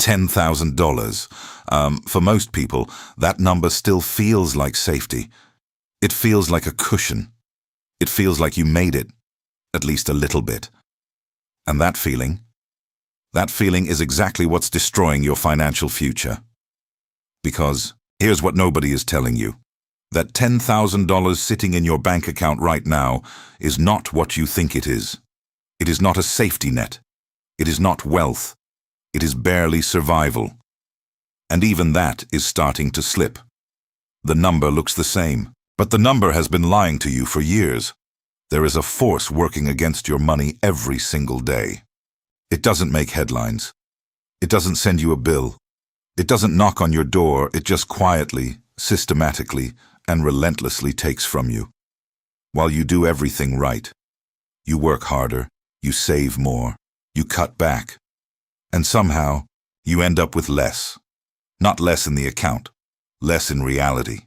$10,000. For most people, that number still feels like safety. It feels like a cushion. It feels like you made it, at least a little bit. And that feeling is exactly what's destroying your financial future. Because here's what nobody is telling you. That $10,000 sitting in your bank account right now is not what you think it is. It is not a safety net. It is not wealth. It is barely survival. And even that is starting to slip. The number looks the same, but the number has been lying to you for years. There is a force working against your money every single day. It doesn't make headlines. It doesn't send you a bill. It doesn't knock on your door. It just quietly, systematically, and relentlessly takes from you. While you do everything right. You work harder, you save more, you cut back. And somehow, you end up with less. Not less in the account, less in reality.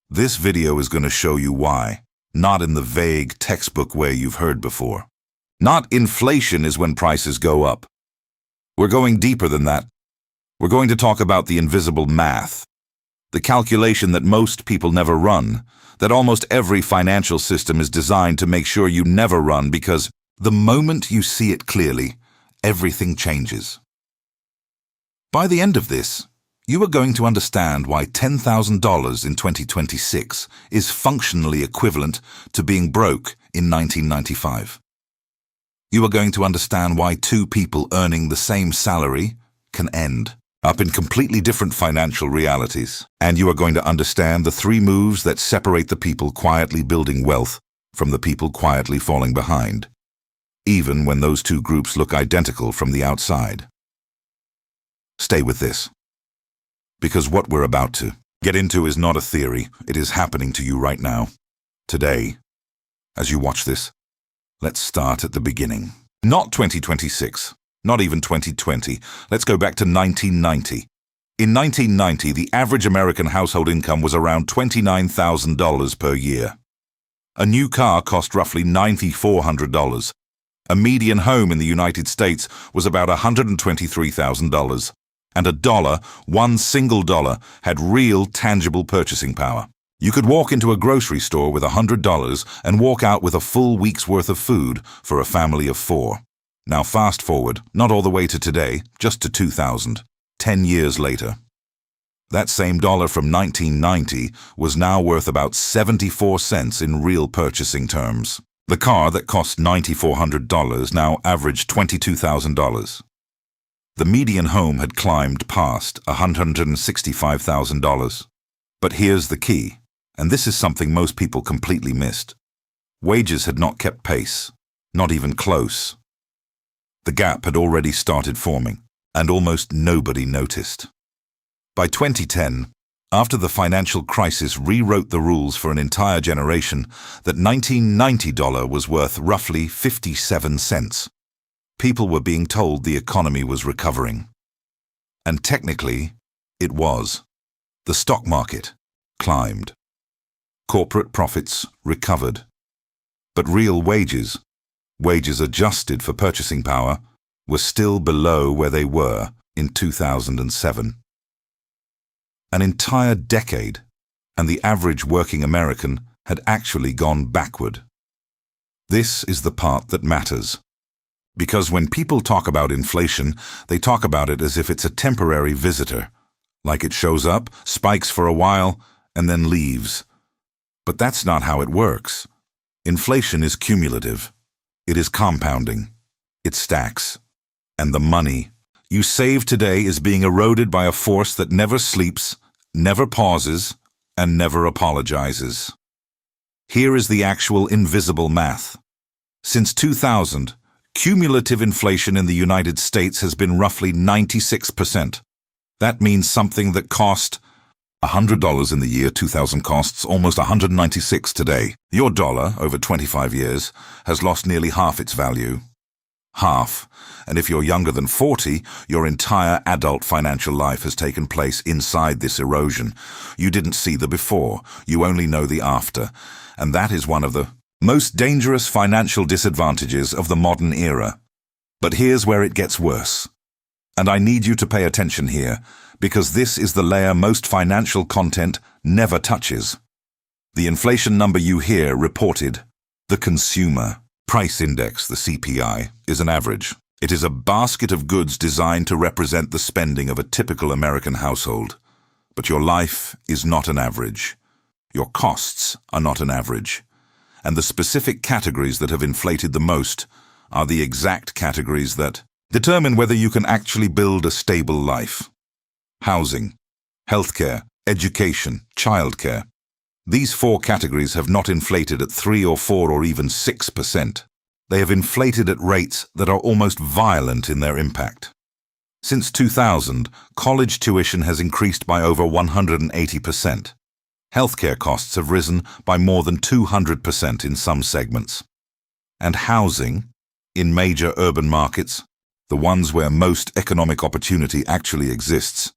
This video is going to show you why, not in the vague textbook way you've heard before. Not inflation is when prices go up. We're going deeper than that. We're going to talk about the invisible math, the calculation that most people never run, that almost every financial system is designed to make sure you never run because the moment you see it clearly, everything changes. By the end of this, you are going to understand why $10,000 in 2026 is functionally equivalent to being broke in 1995. You are going to understand why two people earning the same salary can end up in completely different financial realities. And you are going to understand the three moves that separate the people quietly building wealth from the people quietly falling behind, even when those two groups look identical from the outside. Stay with this, because what we're about to get into is not a theory. It is happening to you right now, today. As you watch this, let's start at the beginning. Not 2026. Not even 2020. Let's go back to 1990. In 1990, the average American household income was around $29,000 per year. A new car cost roughly $9,400. A median home in the United States was about $123,000. And one single dollar, had real, tangible purchasing power. You could walk into a grocery store with $100 and walk out with a full week's worth of food for a family of 4. Now fast forward, not all the way to today, just to 2000, 10 years later. That same dollar from 1990 was now worth about 74 cents in real purchasing terms. The car that cost $9,400 now averaged $22,000. The median home had climbed past $165,000. But here's the key, and this is something most people completely missed. Wages had not kept pace, not even close. The gap had already started forming, and almost nobody noticed. By 2010, after the financial crisis rewrote the rules for an entire generation, that $1990 was worth roughly 57 cents. People were being told the economy was recovering. And technically, it was. The stock market climbed. Corporate profits recovered. But real wages adjusted for purchasing power, were still below where they were in 2007. An entire decade, and the average working American had actually gone backward. This is the part that matters. Because when people talk about inflation, they talk about it as if it's a temporary visitor, like it shows up, spikes for a while, and then leaves. But that's not how it works. Inflation is cumulative. It is compounding. It stacks. And the money you save today is being eroded by a force that never sleeps, never pauses, and never apologizes. Here is the actual invisible math. Since 2000, cumulative inflation in the United States has been roughly 96%. That means something that cost $100 in the year 2000 costs almost $196 today. Your dollar, over 25 years, has lost nearly half its value. Half. And if you're younger than 40, your entire adult financial life has taken place inside this erosion. You didn't see the before, you only know the after. And that is one of the most dangerous financial disadvantages of the modern era. But here's where it gets worse. And I need you to pay attention here, because this is the layer most financial content never touches. The inflation number you hear reported, the Consumer Price Index, the CPI, is an average. It is a basket of goods designed to represent the spending of a typical American household. But your life is not an average. Your costs are not an average. And the specific categories that have inflated the most are the exact categories that determine whether you can actually build a stable life. Housing, healthcare, education, childcare. These four categories have not inflated at 3 or 4 or even 6%. They have inflated at rates that are almost violent in their impact. Since 2000, college tuition has increased by over 180%. Healthcare costs have risen by more than 200% in some segments. And housing, in major urban markets, the ones where most economic opportunity actually exists,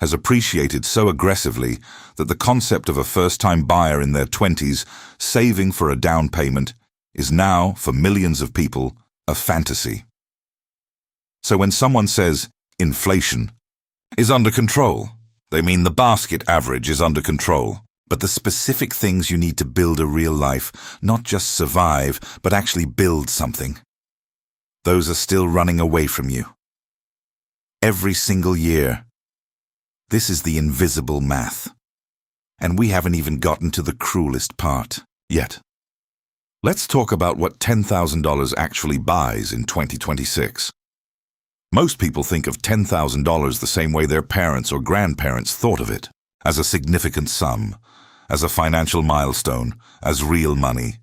has appreciated so aggressively that the concept of a first-time buyer in their 20s saving for a down payment is now, for millions of people, a fantasy. So when someone says inflation is under control, they mean the basket average is under control. But the specific things you need to build a real life, not just survive, but actually build something, those are still running away from you. Every single year. This is the invisible math. And we haven't even gotten to the cruelest part yet. Let's talk about what $10,000 actually buys in 2026. Most people think of $10,000 the same way their parents or grandparents thought of it, as a significant sum, as a financial milestone, as real money.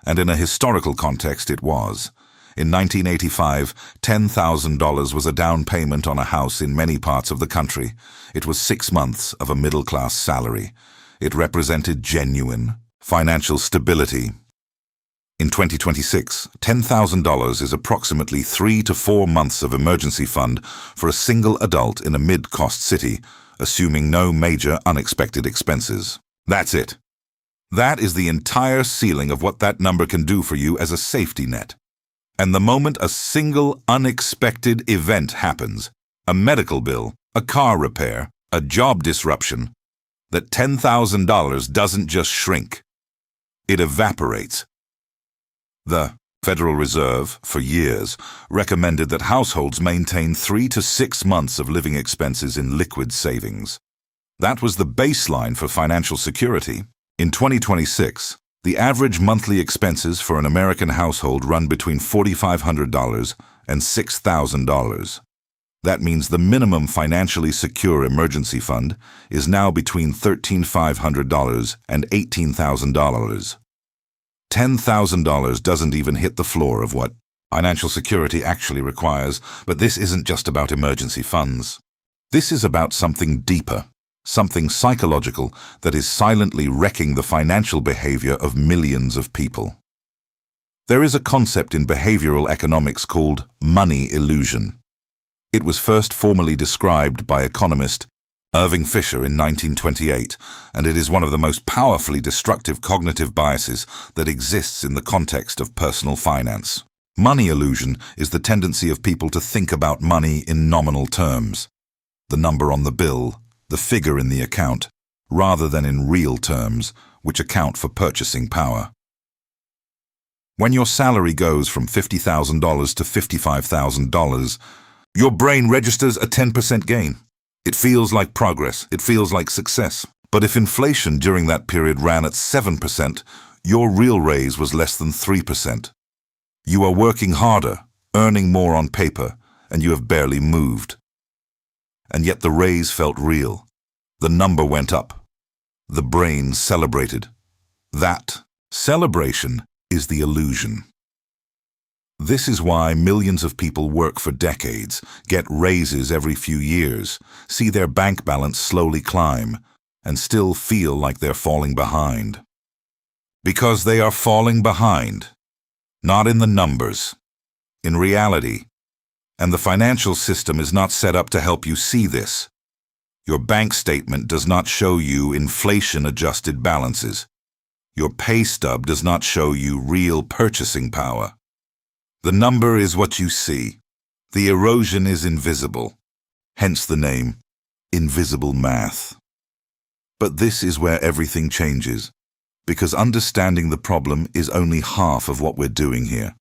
And in a historical context, it was. In 1985, $10,000 was a down payment on a house in many parts of the country. It was 6 months of a middle-class salary. It represented genuine financial stability. In 2026, $10,000 is approximately 3 to 4 months of emergency fund for a single adult in a mid-cost city, assuming no major unexpected expenses. That's it. That is the entire ceiling of what that number can do for you as a safety net. And the moment a single unexpected event happens, a medical bill, a car repair, a job disruption, that $10,000 doesn't just shrink. It evaporates. The Federal Reserve, for years, recommended that households maintain 3 to 6 months of living expenses in liquid savings. That was the baseline for financial security. In 2026, the average monthly expenses for an American household run between $4,500 and $6,000. That means the minimum financially secure emergency fund is now between $13,500 and $18,000. $10,000 doesn't even hit the floor of what financial security actually requires, but this isn't just about emergency funds. This is about something deeper. Something psychological that is silently wrecking the financial behavior of millions of people. There is a concept in behavioral economics called money illusion. It was first formally described by economist Irving Fisher in 1928, and it is one of the most powerfully destructive cognitive biases that exists in the context of personal finance. Money illusion is the tendency of people to think about money in nominal terms. The number on the bill, the figure in the account, rather than in real terms, which account for purchasing power. When your salary goes from $50,000 to $55,000, your brain registers a 10% gain. It feels like progress, it feels like success. But if inflation during that period ran at 7%, your real raise was less than 3%. You are working harder, earning more on paper, and you have barely moved. And yet the raise felt real. The number went up. The brain celebrated. That celebration is the illusion. This is why millions of people work for decades, get raises every few years, see their bank balance slowly climb, and still feel like they're falling behind. Because they are falling behind, not in the numbers, in reality. And the financial system is not set up to help you see this. Your bank statement does not show you inflation-adjusted balances. Your pay stub does not show you real purchasing power. The number is what you see. The erosion is invisible, hence the name, invisible math. But this is where everything changes, because understanding the problem is only half of what we're doing here.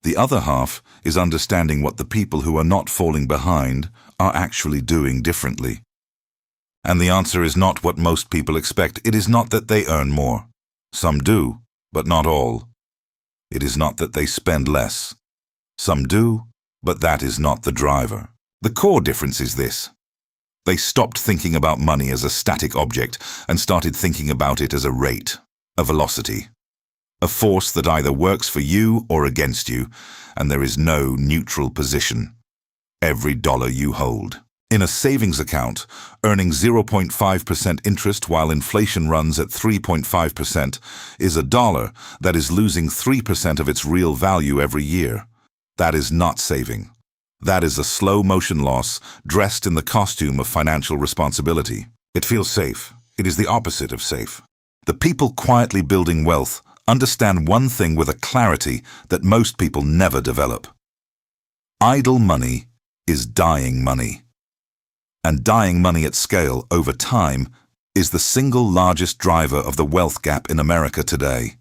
The other half is understanding what the people who are not falling behind are actually doing differently. And the answer is not what most people expect. It is not that they earn more. Some do, but not all. It is not that they spend less. Some do, but that is not the driver. The core difference is this. They stopped thinking about money as a static object and started thinking about it as a rate, a velocity, a force that either works for you or against you, and there is no neutral position. Every dollar you hold. In a savings account, earning 0.5% interest while inflation runs at 3.5% is a dollar that is losing 3% of its real value every year. That is not saving. That is a slow-motion loss dressed in the costume of financial responsibility. It feels safe. It is the opposite of safe. The people quietly building wealth understand one thing with a clarity that most people never develop. Idle money is dying money. And dying money at scale over time is the single largest driver of the wealth gap in America today.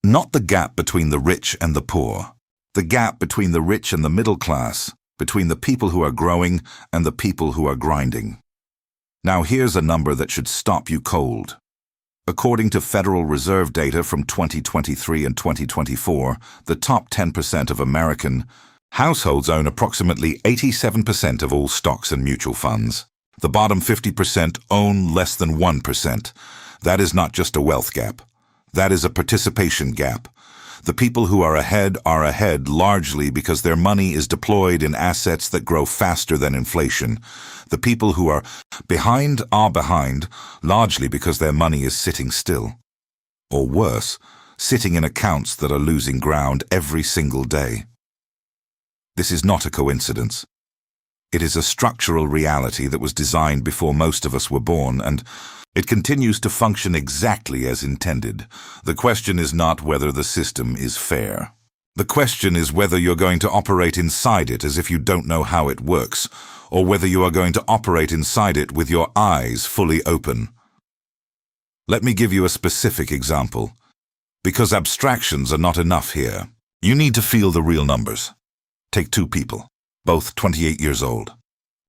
Not the gap between the rich and the poor. The gap between the rich and the middle class, between the people who are growing and the people who are grinding. Now here's a number that should stop you cold. According to Federal Reserve data from 2023 and 2024, the top 10% of American households own approximately 87% of all stocks and mutual funds. The bottom 50% own less than 1%. That is not just a wealth gap. That is a participation gap. The people who are ahead largely because their money is deployed in assets that grow faster than inflation. The people who are behind largely because their money is sitting still. Or worse, sitting in accounts that are losing ground every single day. This is not a coincidence. It is a structural reality that was designed before most of us were born, and it continues to function exactly as intended. The question is not whether the system is fair. The question is whether you're going to operate inside it as if you don't know how it works, or whether you are going to operate inside it with your eyes fully open. Let me give you a specific example. Because abstractions are not enough here. You need to feel the real numbers. Take two people, both 28 years old,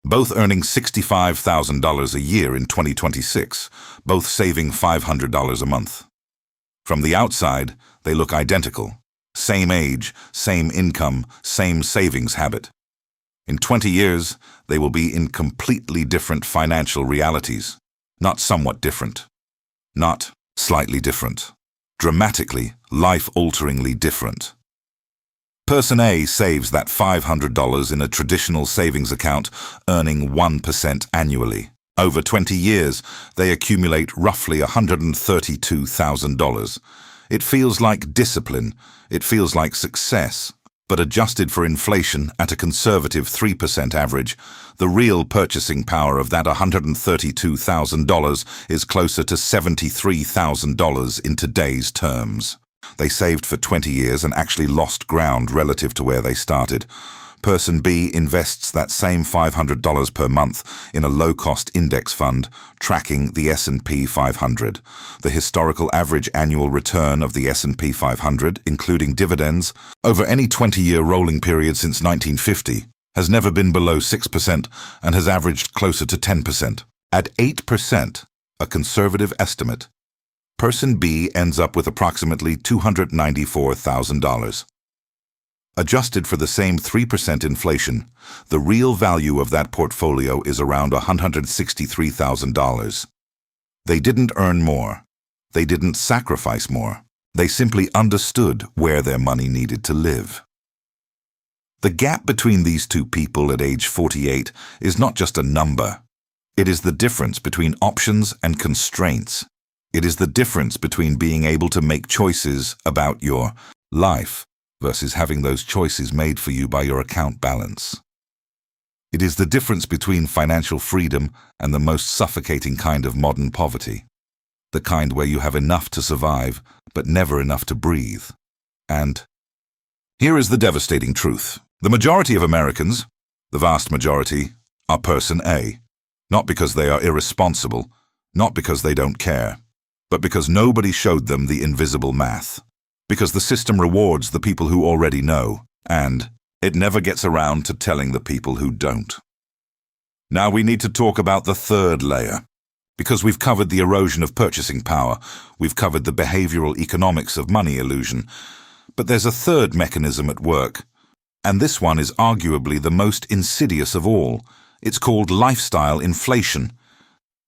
both earning $65,000 a year in 2026, both saving $500 a month. From the outside, they look identical. Same age, same income, same savings habit. In 20 years, they will be in completely different financial realities. Not somewhat different. Not slightly different. Dramatically, life-alteringly different. Person A saves that $500 in a traditional savings account, earning 1% annually. Over 20 years, they accumulate roughly $132,000. It feels like discipline. It feels like success. But adjusted for inflation at a conservative 3% average, the real purchasing power of that $132,000 is closer to $73,000 in today's terms. They saved for 20 years and actually lost ground relative to where they started. Person B invests that same $500 per month in a low-cost index fund, tracking the S&P 500. The historical average annual return of the S&P 500, including dividends, over any 20-year rolling period since 1950, has never been below 6% and has averaged closer to 10%. At 8%, a conservative estimate, Person B ends up with approximately $294,000. Adjusted for the same 3% inflation, the real value of that portfolio is around $163,000. They didn't earn more. They didn't sacrifice more. They simply understood where their money needed to live. The gap between these two people at age 48 is not just a number. It is the difference between options and constraints. It is the difference between being able to make choices about your life versus having those choices made for you by your account balance. It is the difference between financial freedom and the most suffocating kind of modern poverty. The kind where you have enough to survive, but never enough to breathe. And here is the devastating truth. The majority of Americans, the vast majority, are person A. Not because they are irresponsible, not because they don't care, but because nobody showed them the invisible math. Because the system rewards the people who already know, and it never gets around to telling the people who don't. Now we need to talk about the third layer. Because we've covered the erosion of purchasing power, we've covered the behavioral economics of money illusion. But there's a third mechanism at work, and this one is arguably the most insidious of all. It's called lifestyle inflation.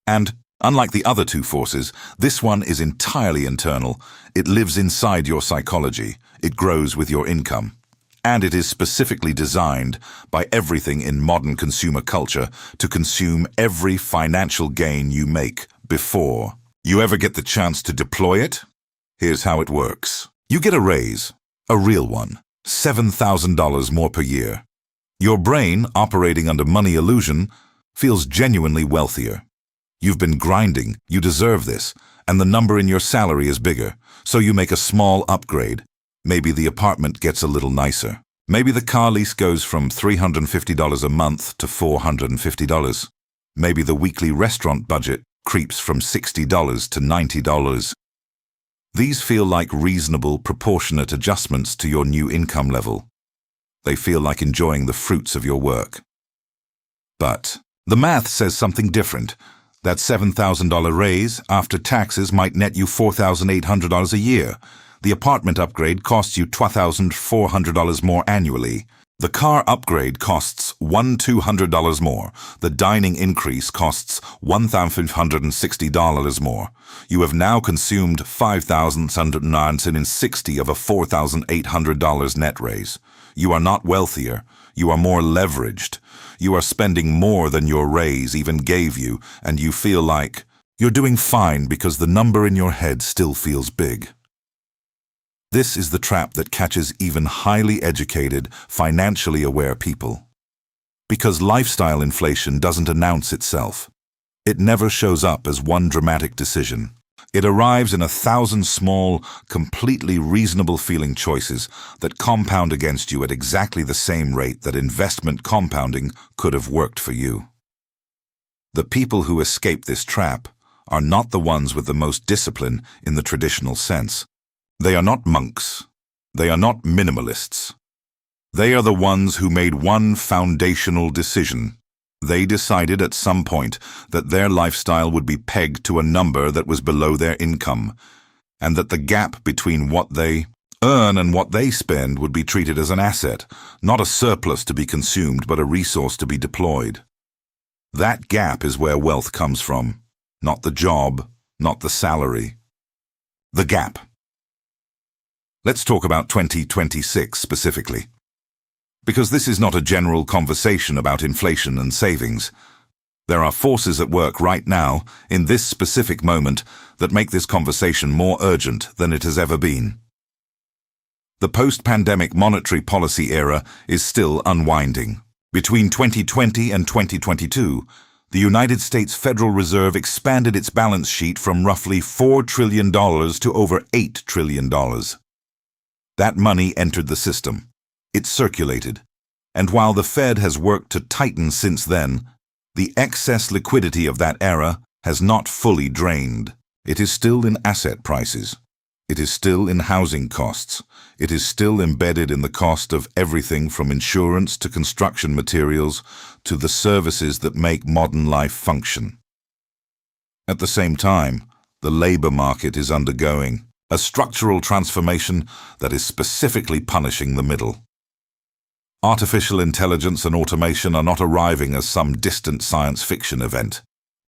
And, unlike the other two forces, this one is entirely internal. It lives inside your psychology. It grows with your income. And it is specifically designed by everything in modern consumer culture to consume every financial gain you make before you ever get the chance to deploy it. Here's how it works. You get a raise, a real one, $7,000 more per year. Your brain, operating under money illusion, feels genuinely wealthier. You've been grinding, you deserve this, and the number in your salary is bigger, so you make a small upgrade. Maybe the apartment gets a little nicer. Maybe the car lease goes from $350 a month to $450. Maybe the weekly restaurant budget creeps from $60 to $90. These feel like reasonable, proportionate adjustments to your new income level. They feel like enjoying the fruits of your work. But the math says something different. That $7,000 raise after taxes might net you $4,800 a year. The apartment upgrade costs you $2,400 more annually. The car upgrade costs $1,200 more. The dining increase costs $1,560 more. You have now consumed $5,760 of a $4,800 net raise. You are not wealthier. You are more leveraged. You are spending more than your raise even gave you, and you feel like you're doing fine because the number in your head still feels big. This is the trap that catches even highly educated, financially aware people. Because lifestyle inflation doesn't announce itself. It never shows up as one dramatic decision. It arrives in 1,000 small, completely reasonable feeling choices that compound against you at exactly the same rate that investment compounding could have worked for you. The people who escape this trap are not the ones with the most discipline in the traditional sense. They are not monks. They are not minimalists. They are the ones who made one foundational decision. They decided at some point that their lifestyle would be pegged to a number that was below their income, and that the gap between what they earn and what they spend would be treated as an asset, not a surplus to be consumed, but a resource to be deployed. That gap is where wealth comes from, not the job, not the salary. The gap. Let's talk about 2026 specifically. Because this is not a general conversation about inflation and savings. There are forces at work right now, in this specific moment, that make this conversation more urgent than it has ever been. The post-pandemic monetary policy era is still unwinding. Between 2020 and 2022, the United States Federal Reserve expanded its balance sheet from roughly $4 trillion to over $8 trillion. That money entered the system. It circulated. And while the Fed has worked to tighten since then, the excess liquidity of that era has not fully drained. It is still in asset prices. It is still in housing costs. It is still embedded in the cost of everything from insurance to construction materials to the services that make modern life function. At the same time, the labor market is undergoing a structural transformation that is specifically punishing the middle. Artificial intelligence and automation are not arriving as some distant science fiction event.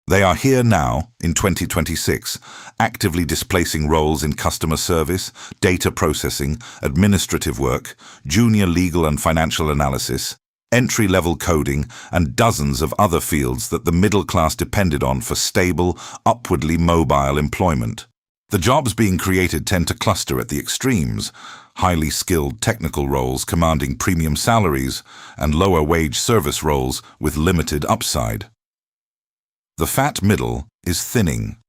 They are here now, in 2026, actively displacing roles in customer service, data processing, administrative work, junior legal and financial analysis, entry-level coding, and dozens of other fields that the middle class depended on for stable, upwardly mobile employment. The jobs being created tend to cluster at the extremes, highly skilled technical roles commanding premium salaries and lower-wage service roles with limited upside. The fat middle is thinning.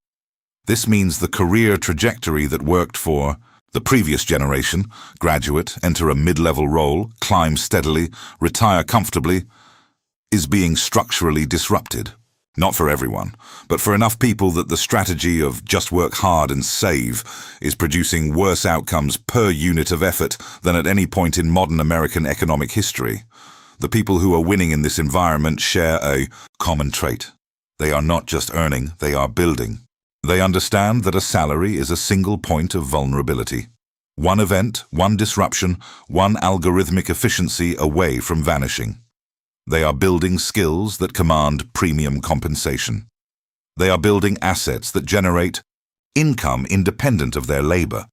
This means the career trajectory that worked for The previous generation, graduate, enter a mid-level role, climb steadily, retire comfortably, is being structurally disrupted. Not for everyone, but for enough people that the strategy of just work hard and save is producing worse outcomes per unit of effort than at any point in modern American economic history. The people who are winning in this environment share a common trait. They are not just earning, they are building. They understand that a salary is a single point of vulnerability. One event, one disruption, one algorithmic efficiency away from vanishing. They are building skills that command premium compensation. They are building assets that generate income independent of their labor.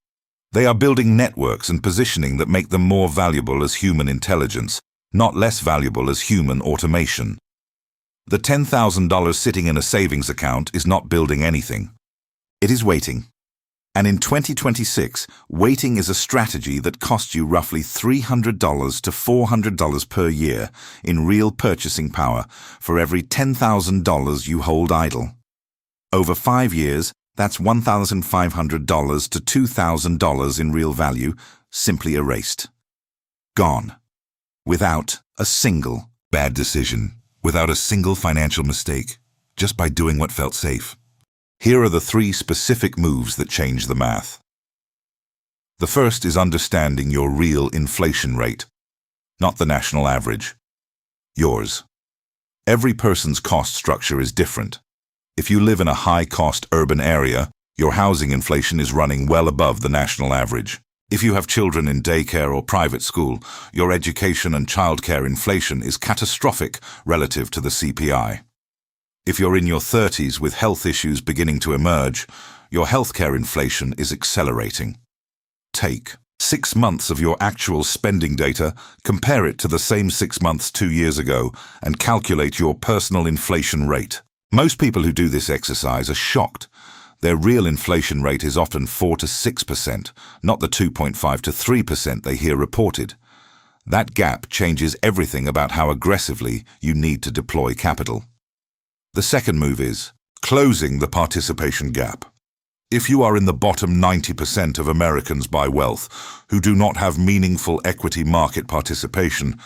They are building networks and positioning that make them more valuable as human intelligence, not less valuable as human automation. The $10,000 sitting in a savings account is not building anything. It is waiting. And in 2026, waiting is a strategy that costs you roughly $300 to $400 per year in real purchasing power for every $10,000 you hold idle. Over 5 years, that's $1,500 to $2,000 in real value, simply erased. Gone. Without a single bad decision, without a single financial mistake, just by doing what felt safe. Here are the 3 specific moves that change the math. The first is understanding your real inflation rate, not the national average. Yours. Every person's cost structure is different. If you live in a high-cost urban area, your housing inflation is running well above the national average. If you have children in daycare or private school, your education and childcare inflation is catastrophic relative to the CPI. If you're in your 30s with health issues beginning to emerge, your healthcare inflation is accelerating. Take 6 months of your actual spending data, compare it to the same 6 months 2 years ago, and calculate your personal inflation rate. Most people who do this exercise are shocked. Their real inflation rate is often 4 to 6%, not the 2.5 to 3% they hear reported. That gap changes everything about how aggressively you need to deploy capital. The second move is closing the participation gap. If you are in the bottom 90% of Americans by wealth who do not have meaningful equity market participation,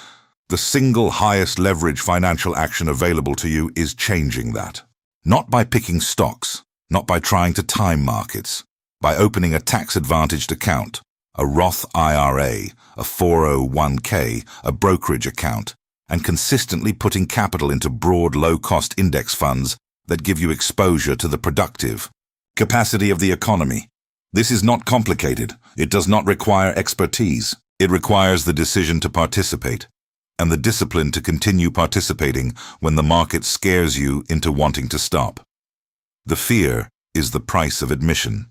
the single highest leverage financial action available to you is changing that. Not by picking stocks, not by trying to time markets, by opening a tax-advantaged account, a Roth IRA, a 401k, a brokerage account, and consistently putting capital into broad, low-cost index funds that give you exposure to the productive capacity of the economy. This is not complicated. It does not require expertise. It requires the decision to participate and the discipline to continue participating when the market scares you into wanting to stop. The fear is the price of admission.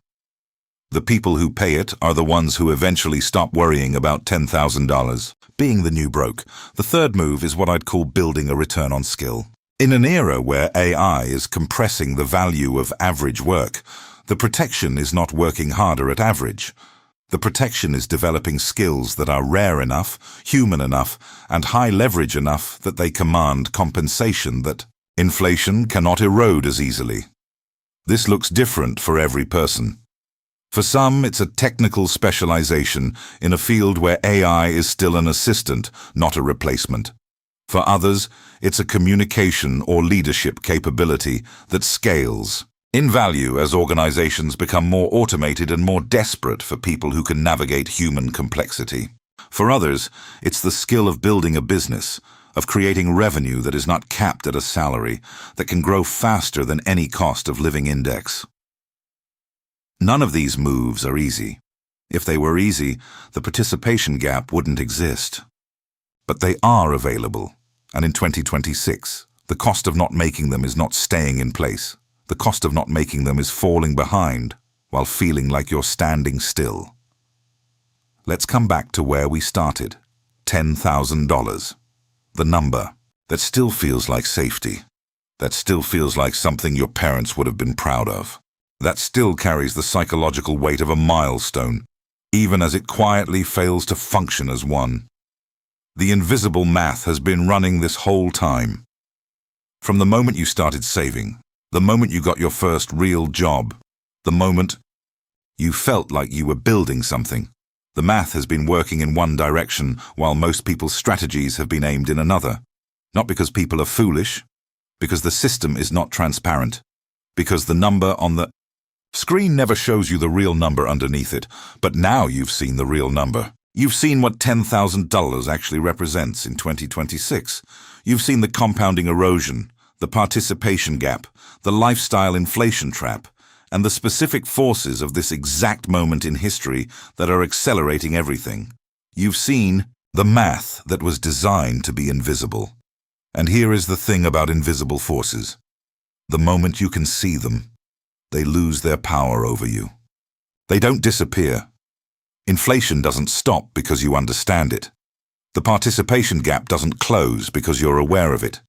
The people who pay it are the ones who eventually stop worrying about $10,000. Being the new broke, the third move is what I'd call building a return on skill. In an era where AI is compressing the value of average work, the protection is not working harder at average. The protection is developing skills that are rare enough, human enough, and high leverage enough that they command compensation that inflation cannot erode as easily. This looks different for every person. For some, it's a technical specialization in a field where AI is still an assistant, not a replacement. For others, it's a communication or leadership capability that scales in value as organizations become more automated and more desperate for people who can navigate human complexity. For others, it's the skill of building a business, of creating revenue that is not capped at a salary, that can grow faster than any cost of living index. None of these moves are easy. If they were easy, the participation gap wouldn't exist. But they are available, and in 2026, the cost of not making them is not staying in place. The cost of not making them is falling behind while feeling like you're standing still. Let's come back to where we started. $10,000. The number that still feels like safety. That still feels like something your parents would have been proud of. That still carries the psychological weight of a milestone, even as it quietly fails to function as one. The invisible math has been running this whole time. From the moment you started saving, the moment you got your first real job, the moment You felt like you were building something. The math has been working in one direction while most people's strategies have been aimed in another. Not because people are foolish, because the system is not transparent, because the number on the screen never shows you the real number underneath it, but now you've seen the real number. You've seen what $10,000 actually represents in 2026. You've seen the compounding erosion, the participation gap, the lifestyle inflation trap, and the specific forces of this exact moment in history that are accelerating everything. You've seen the math that was designed to be invisible. And here is the thing about invisible forces. The moment you can see them, they lose their power over you. They don't disappear. Inflation doesn't stop because you understand it. The participation gap doesn't close because you're aware of it.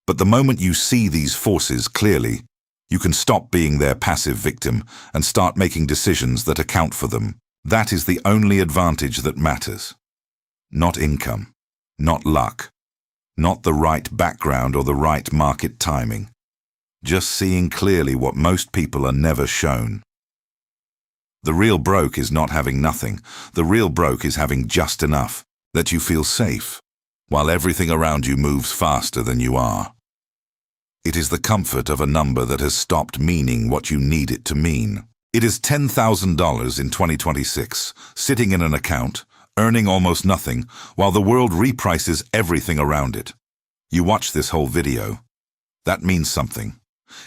But the moment you see these forces clearly, you can stop being their passive victim and start making decisions that account for them. That is the only advantage that matters. Not income, not luck, not the right background or the right market timing. Just seeing clearly what most people are never shown. The real broke is not having nothing. The real broke is having just enough, that you feel safe, while everything around you moves faster than you are. It is the comfort of a number that has stopped meaning what you need it to mean. It is $10,000 in 2026, sitting in an account, earning almost nothing, while the world reprices everything around it. You watch this whole video. That means something.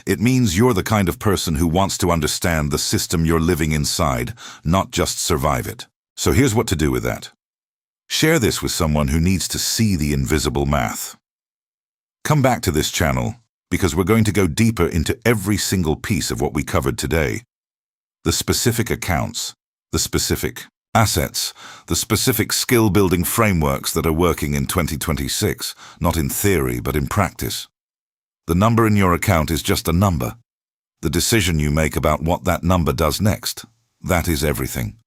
It means you're the kind of person who wants to understand the system you're living inside, not just survive it. So here's what to do with that. Share this with someone who needs to see the invisible math. Come back to this channel, because we're going to go deeper into every single piece of what we covered today. The specific accounts, the specific assets, the specific skill-building frameworks that are working in 2026, not in theory but in practice. The number in your account is just a number. The decision you make about what that number does next, that is everything.